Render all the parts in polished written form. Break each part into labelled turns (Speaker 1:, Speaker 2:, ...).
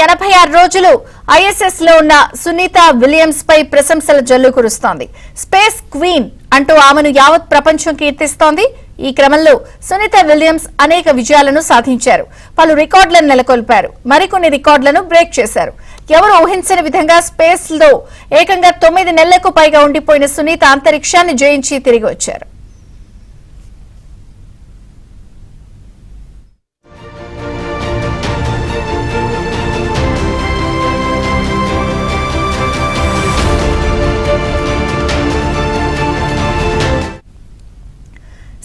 Speaker 1: 86 రోజులు ఐఎస్ఎస్ లో ఉన్న సునీత విలియమ్స్ పై ప్రశంసల జల్లు కురుస్తోంది. స్పేస్ క్వీన్ అంటూ ఆమెను యావత్ ప్రపంచం కీర్తిస్తోంది. ఈ క్రమంలో సునీత విలియమ్స్ అనేక విజయాలను సాధించారు. పలు రికార్డులను నెలకొల్పారు. మరికొన్ని రికార్డులను బ్రేక్ చేశారు. ఎవరు ఊహించని విధంగా స్పేస్ లో ఏకంగా 9 నెలలకు పైగా ఉండిపోయిన సునీత అంతరిక్షాన్ని జయించి తిరిగి వచ్చారు.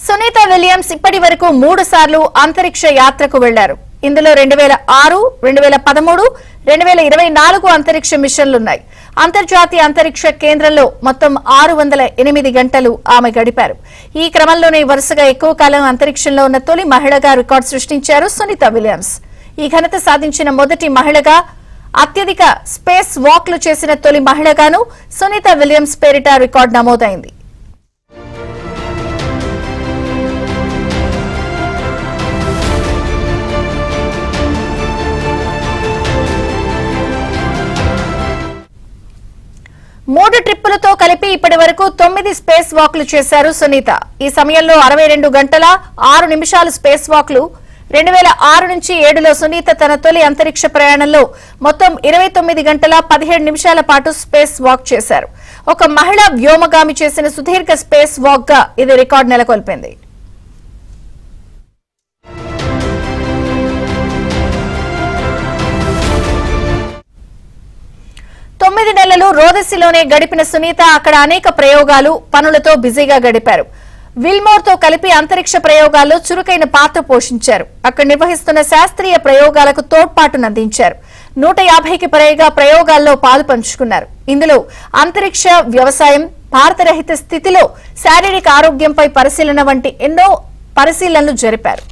Speaker 1: సునీత విలియమ్స్ ఇప్పటి వరకు 3 సార్లు అంతరిక్ష యాత్రకు వెళ్లారు. ఇందులో 2006, 2013, 2024 అంతరిక్ష మిషన్లున్నాయి. అంతర్జాతీయ అంతరిక్ష కేంద్రంలో మొత్తం 608 గంటలు ఆమె గడిపారు. ఈ క్రమంలోనే వరుసగా ఎక్కువ కాలం అంతరిక్షంలో ఉన్న తొలి మహిళగా రికార్డు సృష్టించారు సునీత విలియమ్స్. ఈ ఘనత సాధించిన మొదటి మహిళగా, అత్యధిక స్పేస్ వాక్లు చేసిన తొలి మహిళగాను సునీత విలియమ్స్ పేరిట రికార్డు నమోదైంది. మూడు ట్రిప్పులతో కలిపి ఇప్పటి వరకు 9 స్పేస్ వాక్లు చేశారు సునీత. ఈ సమయంలో 62 గంటల 6 నిమిషాలు స్పేస్ వాక్లు. 2006 నుంచి 2007లో సునీత తన తొలి అంతరిక్ష ప్రయాణంలో మొత్తం 29 గంటల 17 నిమిషాల పాటు స్పేస్ వాక్ చేశారు. ఒక మహిళా వ్యోమగామి చేసిన సుదీర్ఘ స్పేస్ వాక్ గా ఇది రికార్డు నెలకొల్పింది. 9 నెలలు రోదసిలోనే గడిపిన సునీత అక్కడ అనేక ప్రయోగాలు, పనులతో బిజీగా గడిపారు. విల్మోర్ తో కలిపి అంతరిక్ష ప్రయోగాల్లో చురుకైన పాత్ర పోషించారు. అక్కడ నిర్వహిస్తున్న శాస్త్రీయ ప్రయోగాలకు తోడ్పాటునందించారు. 150కి పైగా ప్రయోగాల్లో పాలు పంచుకున్నారు. ఇందులో అంతరిక్ష వ్యవసాయం, భారతరహిత స్థితిలో శారీరక ఆరోగ్యంపై పరిశీలన వంటి ఎన్నో పరిశీలనలు జరిపారు.